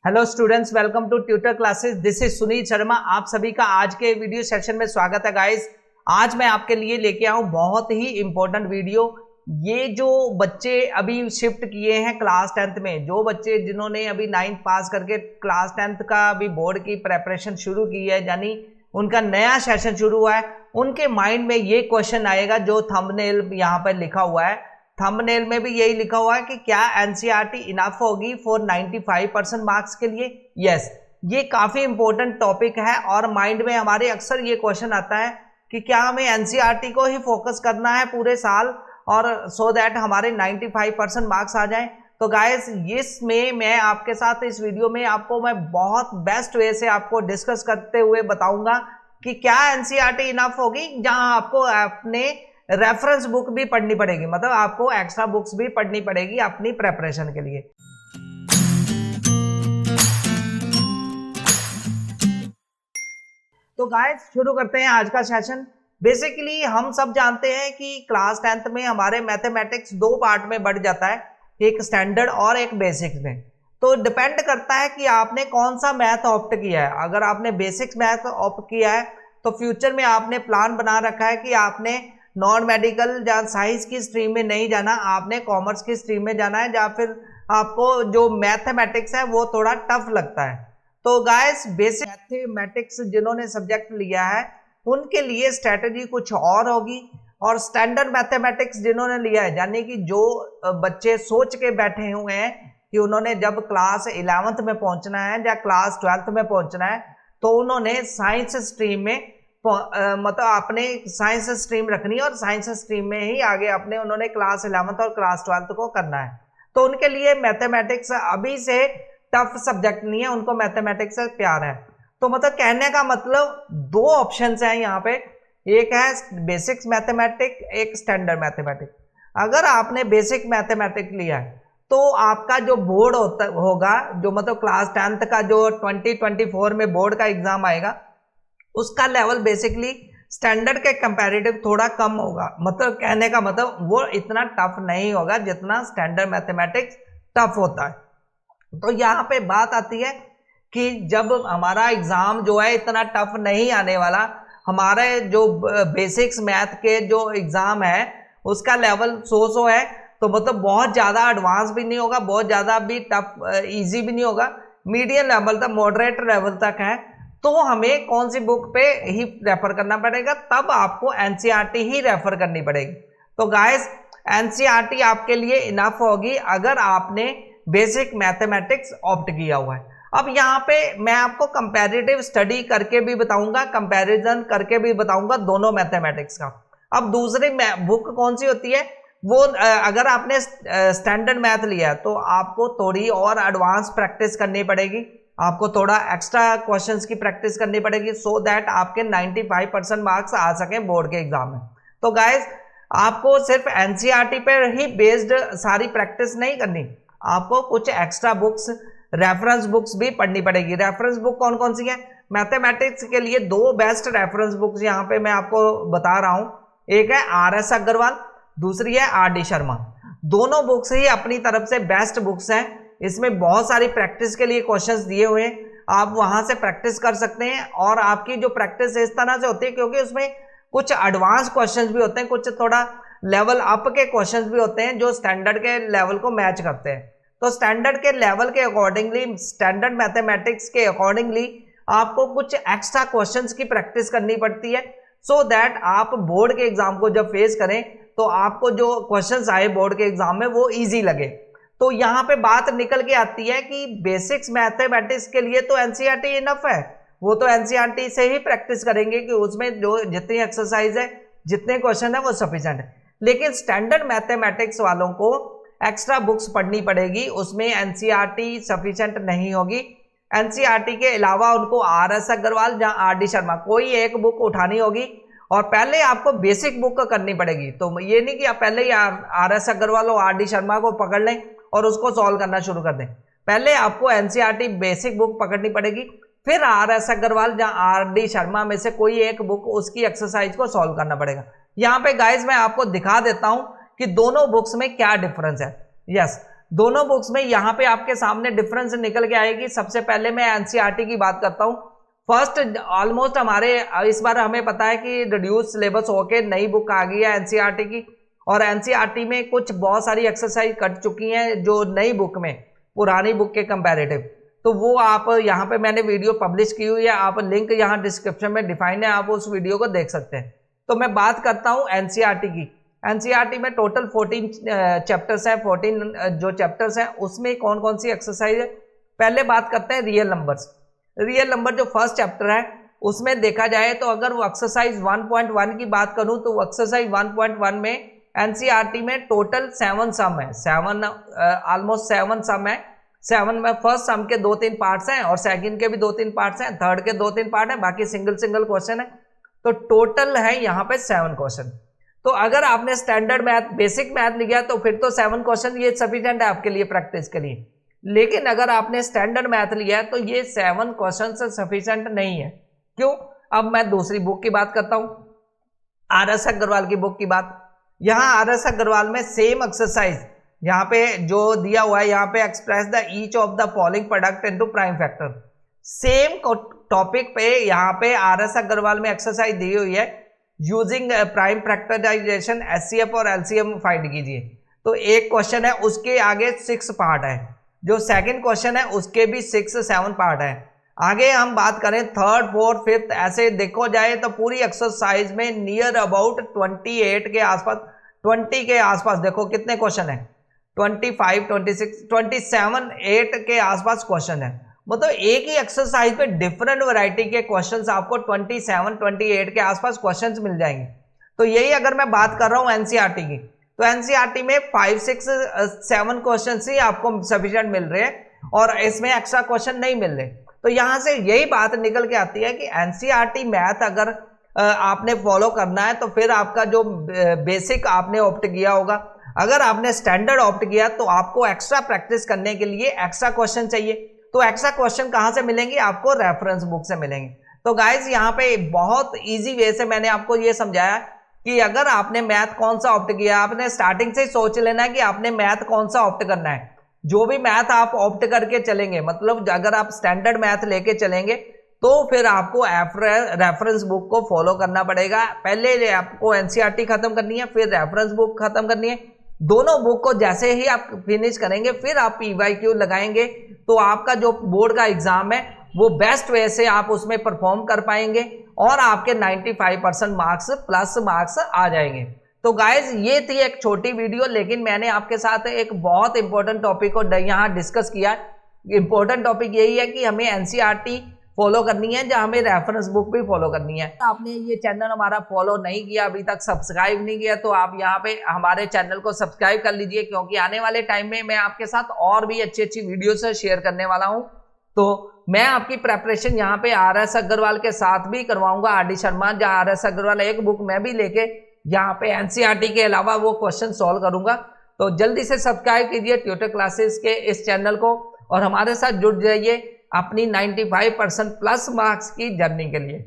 Hello students, welcome to tutor classes. This is Sunil Sharma. आप सभी का आज के वीडियो सेक्शन में स्वागत है गाइस। आज मैं आपके लिए लेके आया हूं बहुत ही इंपॉर्टेंट वीडियो। ये जो बच्चे अभी शिफ्ट किए हैं क्लास 10th में, जो बच्चे जिन्होंने अभी 9th पास करके क्लास 10th का अभी बोर्ड की प्रेपरेशन शुरू की है, यानी उनका नया सेशन शुरू हुआ है, उनके माइंड में ये क्वेश्चन आएगा जो थंबनेल यहाँ पर लिखा हुआ है। थंबनेल में भी यही लिखा हुआ है कि क्या एनसीईआरटी इनफ होगी फॉर 95% मार्क्स के लिए। यस, ये काफी इंपॉर्टेंट टॉपिक है और माइंड में हमारे अक्सर ये क्वेश्चन आता है कि क्या हमें एनसीईआरटी को ही फोकस करना है पूरे साल और सो दैट हमारे 95% मार्क्स आ जाएं। तो गाइस, इसमें मैं आपके साथ इस वीडियो में आपको मैं बहुत बेस्ट वे से आपको डिस्कस करते हुए बताऊंगा कि क्या एनसीईआरटी इनफ होगी, जहां आपको अपने रेफरेंस बुक भी पढ़नी पड़ेगी, मतलब आपको एक्स्ट्रा बुक्स भी पढ़नी पड़ेगी अपनी प्रेपरेशन के लिए। तो गाइस, शुरू करते हैं आज का सेशन। बेसिकली हम सब जानते हैं कि क्लास 10th में हमारे मैथमेटिक्स दो पार्ट में बढ़ जाता है, एक स्टैंडर्ड और एक बेसिक्स में। तो डिपेंड करता है कि आपने कौन सा मैथ ऑप्ट किया है। अगर आपने बेसिक्स मैथ ऑप्ट किया है तो फ्यूचर में आपने प्लान बना रखा है कि आपने नॉन मेडिकल या साइंस की स्ट्रीम में नहीं जाना, आपने कॉमर्स की स्ट्रीम में जाना है, या फिर आपको जो मैथमेटिक्स है वो थोड़ा टफ लगता है। तो गाइस, बेसिक मैथमेटिक्स जिन्होंने सब्जेक्ट लिया है उनके लिए स्ट्रेटजी कुछ और होगी, और स्टैंडर्ड मैथमेटिक्स जिन्होंने लिया है, यानी कि जो बच्चे सोच के बैठे हुए हैं कि उन्होंने जब क्लास 11th में पहुंचना है या क्लास 12th में पहुंचना है, तो उन्होंने साइंस स्ट्रीम में मतलब अपने साइंस स्ट्रीम रखनी है और साइंस स्ट्रीम में ही आगे अपने उन्होंने क्लास 11th और क्लास 12th को करना है। तो उनके लिए मैथमेटिक्स अभी से टफ सब्जेक्ट नहीं है, उनको मैथमेटिक्स से प्यार है। तो मतलब कहने का मतलब दो ऑप्शंस हैं यहाँ पे, एक है बेसिक्स मैथमेटिक्स, एक स्टैंडर्ड मैथमेटिक्स। अगर आपने बेसिक मैथमेटिक्स लिया है तो आपका जो बोर्ड होगा, जो मतलब क्लास 10th का जो 2024 में बोर्ड का एग्जाम आएगा, उसका लेवल बेसिकली स्टैंडर्ड के कंपैरेटिव थोड़ा कम होगा। मतलब कहने का मतलब वो इतना टफ नहीं होगा जितना स्टैंडर्ड मैथमेटिक्स टफ होता है। तो यहाँ पे बात आती है कि जब हमारा एग्जाम जो है इतना टफ नहीं आने वाला, हमारे जो बेसिक्स मैथ के जो एग्जाम है उसका लेवल सो है, तो मतलब बहुत ज्यादा एडवांस भी नहीं होगा, बहुत ज्यादा भी टफ इजी भी नहीं होगा, मीडियम लेवल तक, मॉडरेट लेवल तक है। तो हमें कौन सी बुक पे ही रेफर करना पड़ेगा, तब आपको एनसीईआरटी ही रेफर करनी पड़ेगी। तो गाइस, एनसीईआरटी आपके लिए इनफ होगी अगर आपने बेसिक मैथमेटिक्स ऑप्ट किया हुआ है। अब यहाँ पे मैं आपको कंपैरेटिव स्टडी करके भी बताऊंगा, कंपैरिजन करके भी बताऊंगा दोनों मैथमेटिक्स का। अब दूसरी बुक कौन सी होती है वो, अगर आपने स्टैंडर्ड मैथ लिया तो आपको थोड़ी और एडवांस प्रैक्टिस करनी पड़ेगी, आपको थोड़ा एक्स्ट्रा क्वेश्चंस की प्रैक्टिस करनी पड़ेगी, सो दैट आपके 95% मार्क्स आ सकें बोर्ड के एग्जाम में। तो गाइस, आपको सिर्फ एनसीईआरटी पर ही बेस्ड सारी प्रैक्टिस नहीं करनी, आपको कुछ एक्स्ट्रा बुक्स, रेफरेंस बुक्स भी पढ़नी पड़ेगी। रेफरेंस बुक कौन कौन सी है? मैथमेटिक्स के लिए दो बेस्ट रेफरेंस बुक्स यहाँ पे मैं आपको बता रहा हूँ, एक है RS अग्रवाल, दूसरी है RD शर्मा। दोनों बुक्स ही अपनी तरफ से बेस्ट बुक्स हैं। इसमें बहुत सारी प्रैक्टिस के लिए क्वेश्चंस दिए हुए हैं, आप वहां से प्रैक्टिस कर सकते हैं। और आपकी जो प्रैक्टिस इस तरह से होती है, क्योंकि उसमें कुछ एडवांस क्वेश्चंस भी होते हैं, कुछ थोड़ा लेवल अप के क्वेश्चंस भी होते हैं जो स्टैंडर्ड के लेवल को मैच करते हैं। तो स्टैंडर्ड के लेवल के अकॉर्डिंगली, स्टैंडर्ड मैथमेटिक्स के अकॉर्डिंगली आपको कुछ एक्स्ट्रा क्वेश्चंस की प्रैक्टिस करनी पड़ती है, सो दैट आप बोर्ड के एग्जाम को जब फेस करें तो आपको जो क्वेश्चंस आए बोर्ड के एग्जाम में वो ईजी लगे। तो यहाँ पे बात निकल के आती है कि बेसिक्स मैथमेटिक्स के लिए तो एनसीईआरटी इनफ है, वो तो एनसीईआरटी से ही प्रैक्टिस करेंगे कि उसमें जो जितनी एक्सरसाइज है, जितने क्वेश्चन है वो सफिशिएंट है। लेकिन स्टैंडर्ड मैथमेटिक्स वालों को एक्स्ट्रा बुक्स पढ़नी पड़ेगी, उसमें एनसीईआरटी सफिशिएंट नहीं होगी। एनसीईआरटी के अलावा उनको RS अग्रवाल या RD शर्मा कोई एक बुक उठानी होगी, और पहले आपको बेसिक बुक करनी पड़ेगी। तो ये नहीं कि आप पहले ही RS अग्रवाल और RD शर्मा को पकड़ लें और उसको सॉल्व करना शुरू कर दें। पहले आपको एनसीईआरटी बेसिक बुक पकड़नी पड़ेगी, फिर RS अग्रवाल या RD शर्मा में से कोई एक बुक, उसकी एक्सरसाइज को सॉल्व करना पड़ेगा। यहाँ पे गाइस मैं आपको दिखा देता हूं कि दोनों बुक्स में क्या डिफरेंस है। यस, दोनों बुक्स में यहाँ पे आपके सामने डिफरेंस निकल के आएगी। सबसे पहले मैं एनसीईआरटी की बात करता हूँ। फर्स्ट ऑलमोस्ट हमारे इस बार हमें पता है कि रिड्यूस सिलेबस होके नई बुक आ गई है एनसीईआरटी की, और एनसीईआरटी में कुछ बहुत सारी एक्सरसाइज कट चुकी हैं जो नई बुक में पुरानी बुक के कंपैरेटिव। तो वो आप यहाँ पे मैंने वीडियो पब्लिश की हुई है, आप लिंक यहाँ डिस्क्रिप्शन में डिफाइन है, आप उस वीडियो को देख सकते हैं। तो मैं बात करता हूँ एनसीईआरटी की। एनसीईआरटी में टोटल 14 चैप्टर्स हैं। 14 जो चैप्टर्स हैं उसमें कौन कौन सी एक्सरसाइज है, पहले बात करते हैं रियल नंबर्स। रियल नंबर जो फर्स्ट चैप्टर है उसमें देखा जाए तो अगर वो एक्सरसाइज 1.1 की बात करूं तो एक्सरसाइज 1.1 में एनसीईआरटी में टोटल 7 सम है, 7 ऑलमोस्ट 7 सम है। 7 में फर्स्ट सम के 2-3 पार्ट्स हैं और सेकंड के भी 2-3 पार्ट्स हैं, थर्ड के 2-3 पार्ट हैं, बाकी सिंगल सिंगल क्वेश्चन है। तो टोटल है यहाँ पे 7 क्वेश्चन। तो अगर आपने स्टैंडर्ड मैथ बेसिक मैथ लिया तो फिर तो 7 क्वेश्चन ये सफिशिएंट है आपके लिए प्रैक्टिस के लिए। लेकिन अगर आपने स्टैंडर्ड मैथ लिया है तो ये 7 क्वेश्चन से सफिशिएंट नहीं है। क्यों? अब मैं दूसरी बुक की बात करता हूं, आर.एस. अग्रवाल की बुक की बात। यहां आर.एस. अग्रवाल में सेम एक्सरसाइज यहां पे जो दिया हुआ है, यहां पे express the each of the following product into prime factor. Same topic पे यहां पे आर.एस. अग्रवाल में एक्सरसाइज दी हुई है, यूजिंग प्राइम फैक्टराइजेशन एचसीएफ और एलसीएम फाइंड कीजिए। तो एक क्वेश्चन है उसके आगे 6 पार्ट है, जो सेकंड क्वेश्चन है उसके भी 6-7 पार्ट है। आगे हम बात करें थर्ड, फोर्थ, फिफ्थ, ऐसे देखो जाए तो पूरी एक्सरसाइज में नियर अबाउट 28 के आसपास, 20 के आसपास देखो कितने क्वेश्चन है, 25, 26, 27, 8 के आसपास क्वेश्चन है। मतलब एक ही एक्सरसाइज पे डिफरेंट वैरायटी के क्वेश्चंस आपको 27, 28 के आसपास क्वेश्चंस मिल जाएंगे। तो यही अगर मैं बात कर रहा हूं एनसीईआरटी की, तो एनसीईआरटी में 5, 6, 7 क्वेश्चन ही आपको सफिशिएंट मिल रहे हैं और इसमें एक्स्ट्रा क्वेश्चन नहीं मिल रहे। तो यहां से यही बात निकल के आती है कि एनसीईआरटी मैथ अगर आपने फॉलो करना है तो फिर आपका जो बेसिक आपने ऑप्ट किया होगा, अगर आपने स्टैंडर्ड ऑप्ट किया तो आपको एक्स्ट्रा प्रैक्टिस करने के लिए एक्स्ट्रा क्वेश्चन चाहिए। तो एक्स्ट्रा क्वेश्चन कहां से मिलेंगे? आपको रेफरेंस बुक से मिलेंगे। तो गाइज यहाँ पे बहुत इजी वे से मैंने आपको ये समझाया कि अगर आपने मैथ कौन सा ऑप्ट किया, आपने स्टार्टिंग से ही सोच लेना है कि आपने मैथ कौन सा ऑप्ट करना है। जो भी मैथ आप ऑप्ट करके चलेंगे, मतलब अगर आप स्टैंडर्ड मैथ लेके चलेंगे तो फिर आपको रेफरेंस बुक को फॉलो करना पड़ेगा। पहले आपको एनसीईआरटी खत्म करनी है, फिर रेफरेंस बुक खत्म करनी है। दोनों बुक को जैसे ही आप फिनिश करेंगे फिर आप पीवाईक्यू लगाएंगे तो आपका जो बोर्ड का एग्जाम है वो बेस्ट वे से आप उसमें परफॉर्म कर पाएंगे और आपके 95% मार्क्स प्लस मार्क्स आ जाएंगे। तो गाइज ये थी एक छोटी वीडियो, लेकिन मैंने आपके साथ एक बहुत इंपॉर्टेंट टॉपिक को यहाँ डिस्कस किया। इंपॉर्टेंट टॉपिक यही है कि हमें एनसीईआरटी फॉलो करनी है, जहां हमें रेफरेंस बुक भी फॉलो करनी है। आपने ये चैनल हमारा फॉलो नहीं किया, अभी तक सब्सक्राइब नहीं किया, तो आप यहाँ पे हमारे चैनल को सब्सक्राइब कर लीजिए, क्योंकि आने वाले टाइम में मैं आपके साथ और भी अच्छी अच्छी वीडियो से शेयर करने वाला हूँ। तो मैं आपकी प्रेपरेशन यहाँ पे आर.एस. अग्रवाल के साथ भी करवाऊंगा, आर.डी. शर्मा, जहाँ आर.एस. अग्रवाल एक बुक मैं भी लेके यहाँ पे एनसीईआरटी के अलावा वो क्वेश्चन सॉल्व करूंगा। तो जल्दी से सब्सक्राइब कीजिए ट्यूटर क्लासेस के इस चैनल को और हमारे साथ जुड़ जाइए अपनी 95% प्लस मार्क्स की जर्नी के लिए।